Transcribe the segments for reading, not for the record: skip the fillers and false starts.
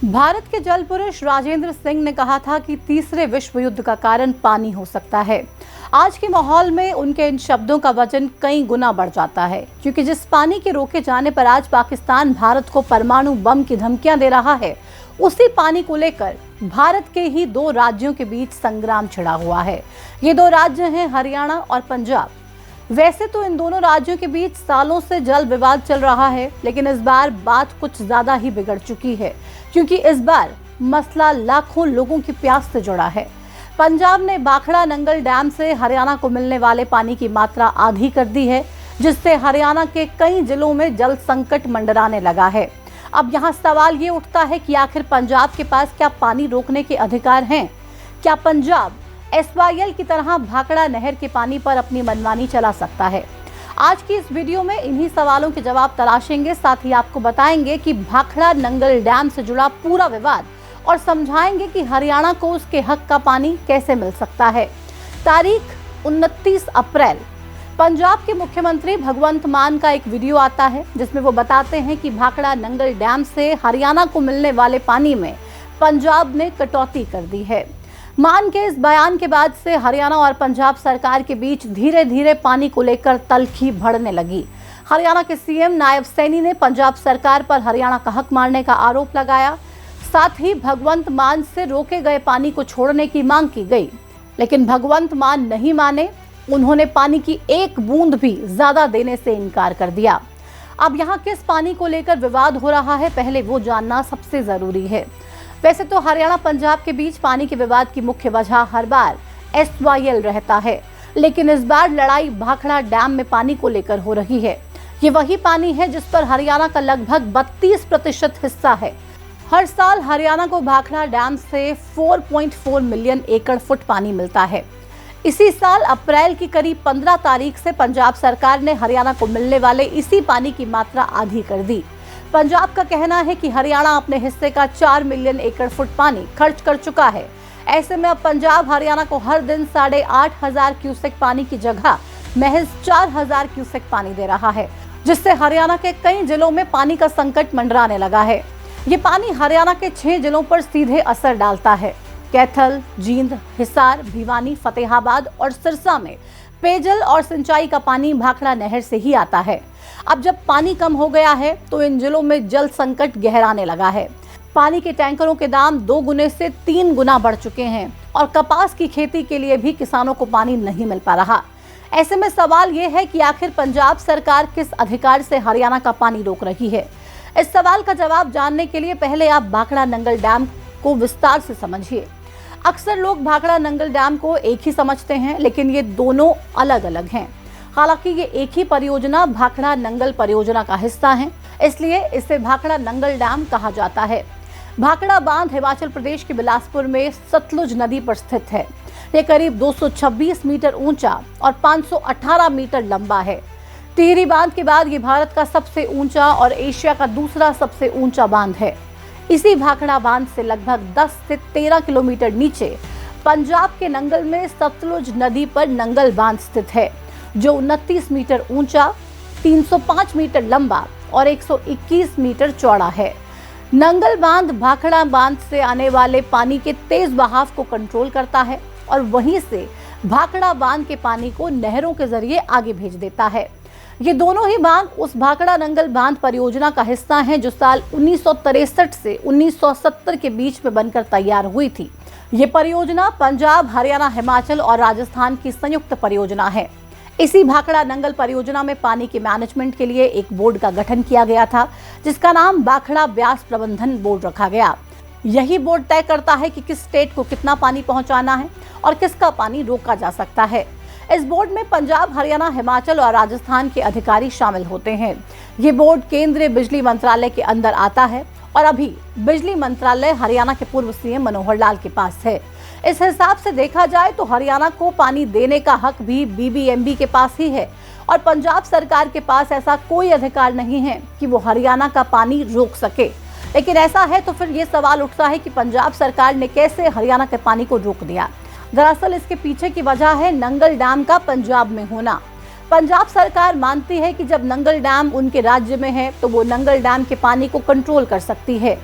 भारत के जल पुरुष राजेंद्र सिंह ने कहा था कि तीसरे विश्व युद्ध का कारण पानी हो सकता है। आज के माहौल में उनके इन शब्दों का वजन कई गुना बढ़ जाता है, क्योंकि जिस पानी के रोके जाने पर आज पाकिस्तान भारत को परमाणु बम की धमकियां दे रहा है, उसी पानी को लेकर भारत के ही दो राज्यों के बीच संग्राम छिड़ा हुआ है। ये दो राज्य हैं हरियाणा और पंजाब। वैसे तो इन दोनों राज्यों के बीच सालों से जल विवाद चल रहा है, लेकिन इस बार बात कुछ ज्यादा ही बिगड़ चुकी है, क्योंकि इस बार मसला लाखों लोगों की प्यास से जुड़ा है। पंजाब ने भाखड़ा नंगल डैम से हरियाणा को मिलने वाले पानी की मात्रा आधी कर दी है, जिससे हरियाणा के कई जिलों में जल संकट मंडराने लगा है। अब यहाँ सवाल ये उठता है कि आखिर पंजाब के पास क्या पानी रोकने के अधिकार हैं? क्या पंजाब SYL की तरह भाखड़ा नहर के पानी पर अपनी मनमानी चला सकता है? आज की इस वीडियो में इन्हीं सवालों के जवाब तलाशेंगे। साथ ही आपको बताएंगे कि भाखड़ा नंगल डैम से जुड़ा पूरा विवाद और समझाएंगे कि हरियाणा को उसके हक का पानी कैसे मिल सकता है। तारीख 29 अप्रैल। पंजाब के मुख्यमंत्री भगवंत मान का एक वीडियो आता है, जिसमें वो बताते हैं कि भाखड़ा नंगल डैम से हरियाणा को मिलने वाले पानी में पंजाब ने कटौती कर दी है। मान के इस बयान के बाद से हरियाणा और पंजाब सरकार के बीच धीरे धीरे पानी को लेकर तल्खी बढ़ने लगी। हरियाणा के CM नायब सैनी ने पंजाब सरकार पर हरियाणा का हक मारने का आरोप लगाया। साथ ही भगवंत मान से रोके गए पानी को छोड़ने की मांग की गई, लेकिन भगवंत मान नहीं माने। उन्होंने पानी की एक बूंद भी ज्यादा देने से इनकार कर दिया। अब यहाँ किस पानी को लेकर विवाद हो रहा है, पहले वो जानना सबसे जरूरी है। वैसे तो हरियाणा पंजाब के बीच पानी के विवाद की मुख्य वजह हर बार SYL रहता है, लेकिन इस बार लड़ाई भाखड़ा डैम में पानी को लेकर हो रही है। ये वही पानी है जिस पर हरियाणा का लगभग 32% हिस्सा है। हर साल हरियाणा को भाखड़ा डैम से 4.4 मिलियन एकड़ फुट पानी मिलता है। इसी साल अप्रैल की करीब 15 तारीख से पंजाब सरकार ने हरियाणा को मिलने वाले इसी पानी की मात्रा आधी कर दी। पंजाब का कहना है कि हरियाणा अपने हिस्से का 4 मिलियन एकड़ फुट पानी खर्च कर चुका है। ऐसे में अब पंजाब हरियाणा को हर दिन 8,500 क्यूसेक पानी की जगह महज 4,000 क्यूसेक पानी दे रहा है, जिससे हरियाणा के कई जिलों में पानी का संकट मंडराने लगा है। ये पानी हरियाणा के 6 जिलों पर सीधे असर डालता है। कैथल, जींद, हिसार, भिवानी, फतेहाबाद और सिरसा में पेयजल और सिंचाई का पानी भाखड़ा नहर से ही आता है। अब जब पानी कम हो गया है तो इन जिलों में जल संकट गहराने लगा है। पानी के टैंकरों के दाम 2 गुने से 3 गुना बढ़ चुके हैं और कपास की खेती के लिए भी किसानों को पानी नहीं मिल पा रहा। ऐसे में सवाल ये है कि आखिर पंजाब सरकार किस अधिकार से हरियाणा का पानी रोक रही है? इस सवाल का जवाब जानने के लिए पहले आप भाखड़ा नंगल डैम को विस्तार से समझिए। अक्सर लोग भाखड़ा नंगल डैम को एक ही समझते हैं, लेकिन ये दोनों अलग अलग हैं। हालांकि ये एक ही परियोजना भाखड़ा नंगल परियोजना का हिस्सा है, इसलिए इसे भाखड़ा नंगल डैम कहा जाता है। भाखड़ा बांध हिमाचल प्रदेश के बिलासपुर में सतलुज नदी पर स्थित है। ये करीब 226 मीटर ऊंचा और 518 मीटर लंबा है। टिहरी बांध के बाद ये भारत का सबसे ऊंचा और एशिया का दूसरा सबसे ऊंचा बांध है। इसी भाखड़ा बांध से लगभग 10 से 13 किलोमीटर नीचे पंजाब के नंगल में सतलुज नदी पर नंगल बांध स्थित है, जो 29 मीटर ऊंचा, 305 मीटर लंबा और 121 मीटर चौड़ा है। नंगल बांध भाखड़ा बांध से आने वाले पानी के तेज बहाव को कंट्रोल करता है और वहीं से भाखड़ा बांध के पानी को नहरों के जरिए आगे भेज देता है। ये दोनों ही बांध उस भाखड़ा नंगल बांध परियोजना का हिस्सा हैं, जो साल 1963 से 1970 के बीच में बनकर तैयार हुई थी। ये परियोजना पंजाब, हरियाणा, हिमाचल और राजस्थान की संयुक्त परियोजना है। इसी भाखड़ा नंगल परियोजना में पानी के मैनेजमेंट के लिए एक बोर्ड का गठन किया गया था, जिसका नाम भाखड़ा ब्यास प्रबंधन बोर्ड रखा गया। यही बोर्ड तय करता है कि किस स्टेट को कितना पानी पहुंचाना है और किसका पानी रोका जा सकता है। इस बोर्ड में पंजाब, हरियाणा, हिमाचल और राजस्थान के अधिकारी शामिल होते हैं। ये बोर्ड केंद्रीय बिजली मंत्रालय के अंदर आता है और अभी बिजली मंत्रालय हरियाणा के पूर्व CM मनोहर लाल के पास है। इस हिसाब से देखा जाए तो हरियाणा को पानी देने का हक भी BBMB के पास ही है और पंजाब सरकार के पास ऐसा कोई अधिकार नहीं है कि वो हरियाणा का पानी रोक सके। लेकिन ऐसा है तो फिर ये सवाल उठता है कि पंजाब सरकार ने कैसे हरियाणा के पानी को रोक दिया? दरअसल इसके पीछे की वजह है नंगल डैम का पंजाब में होना। पंजाब सरकार मानती है कि जब नंगल डैम उनके राज्य में है तो वो नंगल डैम के पानी को कंट्रोल कर सकती है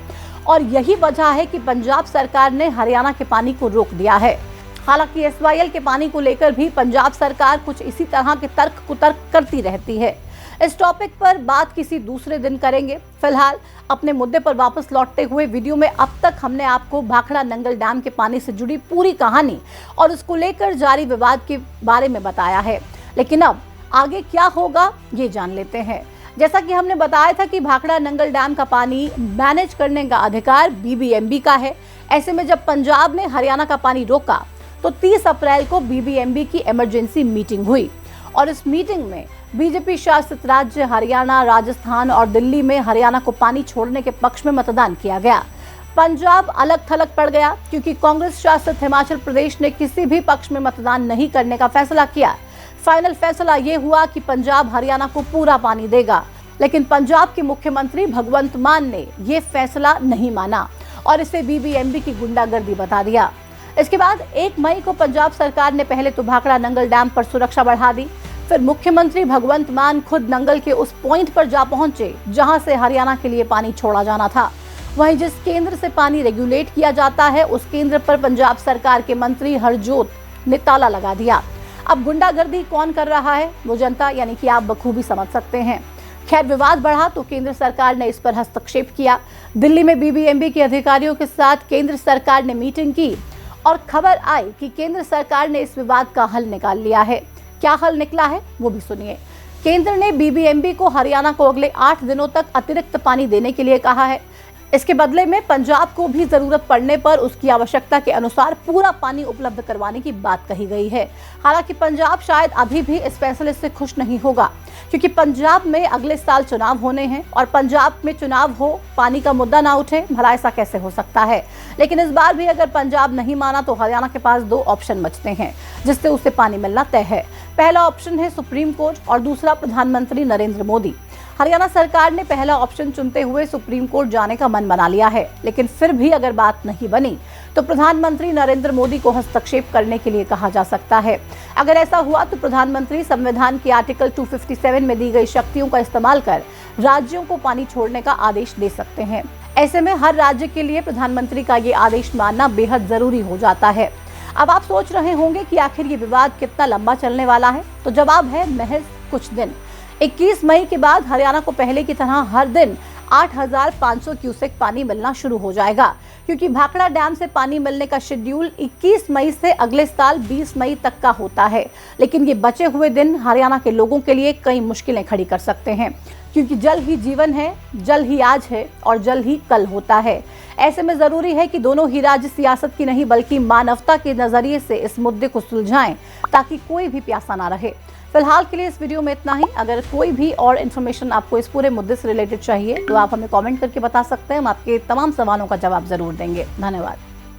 और यही वजह है कि पंजाब सरकार ने हरियाणा के पानी को रोक दिया है। हालांकि एसवाईएल के पानी को लेकर भी पंजाब सरकार कुछ इसी तरह के तर्क कुतर्क करती रहती है। इस टॉपिक पर बात किसी दूसरे दिन करेंगे। फिलहाल अपने मुद्दे पर वापस लौटते हुए वीडियो में अब तक हमने आपको भाखड़ा नंगल डैम के पानी से जुड़ी पूरी कहानी और उसको लेकर जारी विवाद के बारे में बताया है, लेकिन अब आगे क्या होगा ये जान लेते हैं। जैसा कि हमने बताया था कि भाखड़ा नंगल डैम का पानी मैनेज करने का अधिकार बीबीएमबी का है। ऐसे में जब पंजाब ने हरियाणा का पानी रोका तो 30 अप्रैल को बीबीएमबी की इमरजेंसी मीटिंग हुई और इस मीटिंग में बीजेपी शासित राज्य हरियाणा, राजस्थान और दिल्ली में हरियाणा को पानी छोड़ने के पक्ष में मतदान किया गया। पंजाब अलग थलग पड़ गया क्योंकि कांग्रेस शासित हिमाचल प्रदेश ने किसी भी पक्ष में मतदान नहीं करने का फैसला किया। फाइनल फैसला ये हुआ कि पंजाब हरियाणा को पूरा पानी देगा, लेकिन पंजाब के मुख्यमंत्री भगवंत मान ने ये फैसला नहीं माना और इसे बीबीएमबी की गुंडागर्दी बता दिया। इसके बाद 1 मई को पंजाब सरकार ने पहले तो भाखड़ा नंगल डैम पर सुरक्षा बढ़ा दी, फिर मुख्यमंत्री भगवंत मान खुद नंगल के उस पॉइंट पर जा पहुंचे जहां से हरियाणा के लिए पानी छोड़ा जाना था। वहीं जिस केंद्र से पानी रेगुलेट किया जाता है उस केंद्र पर पंजाब सरकार के मंत्री हरजोत ने ताला लगा दिया। अब गुंडागर्दी कौन कर रहा है वो जनता यानी कि आप बखूबी समझ सकते हैं। खैर, विवाद बढ़ा तो केंद्र सरकार ने इस पर हस्तक्षेप किया। दिल्ली में बीबीएमबी के अधिकारियों के साथ केंद्र सरकार ने मीटिंग की और खबर आई कि केंद्र सरकार ने इस विवाद का हल निकाल लिया है। क्या हल निकला है वो भी सुनिए। केंद्र ने बीबीएमबी को हरियाणा को अगले 8 दिनों तक अतिरिक्त पानी देने के लिए कहा है। इसके बदले में पंजाब को भी जरूरत पड़ने पर उसकी आवश्यकता के अनुसार पूरा पानी उपलब्ध करवाने की बात कही गई है। हालांकि पंजाब शायद अभी भी इस फैसले से खुश नहीं होगा क्योंकि पंजाब में अगले साल चुनाव होने हैं और पंजाब में चुनाव हो, पानी का मुद्दा ना उठे, भला ऐसा कैसे हो सकता है। लेकिन इस बार भी अगर पंजाब नहीं माना तो हरियाणा के पास 2 ऑप्शन बचते हैं जिससे उसे पानी मिलना तय है। पहला ऑप्शन है सुप्रीम कोर्ट और दूसरा प्रधानमंत्री नरेंद्र मोदी। हरियाणा सरकार ने पहला ऑप्शन चुनते हुए सुप्रीम कोर्ट जाने का मन बना लिया है, लेकिन फिर भी अगर बात नहीं बनी तो प्रधानमंत्री नरेंद्र मोदी को हस्तक्षेप करने के लिए कहा जा सकता है। अगर ऐसा हुआ तो प्रधानमंत्री संविधान के आर्टिकल 257 में दी गई शक्तियों का इस्तेमाल कर राज्यों को पानी छोड़ने का आदेश दे सकते हैं। ऐसे में हर राज्य के लिए प्रधानमंत्री का ये आदेश मानना बेहद जरूरी हो जाता है। अब आप सोच रहे होंगे कि आखिर ये विवाद कितना लंबा चलने वाला है, तो जवाब है महज कुछ दिन। 21 मई के बाद हरियाणा को पहले की तरह हर दिन 8,500 क्यूसेक पानी मिलना शुरू हो जाएगा क्योंकि भाखड़ा डैम से पानी मिलने का शेड्यूल 21 मई से अगले साल 20 मई तक का होता है। लेकिन ये बचे हुए दिन हरियाणा के लोगों के लिए कई मुश्किलें खड़ी कर सकते हैं क्योंकि जल ही जीवन है, जल ही आज है और जल ही कल होता है। ऐसे में जरूरी है कि दोनों ही राज्य सियासत की नहीं बल्कि मानवता के नजरिए से इस मुद्दे को सुलझाएं ताकि कोई भी प्यासा ना रहे। फिलहाल के लिए इस वीडियो में इतना ही। अगर कोई भी और इन्फॉर्मेशन आपको इस पूरे मुद्दे से रिलेटेड चाहिए तो आप हमें कमेंट करके बता सकते हैं। हम आपके तमाम सवालों का जवाब जरूर देंगे। धन्यवाद।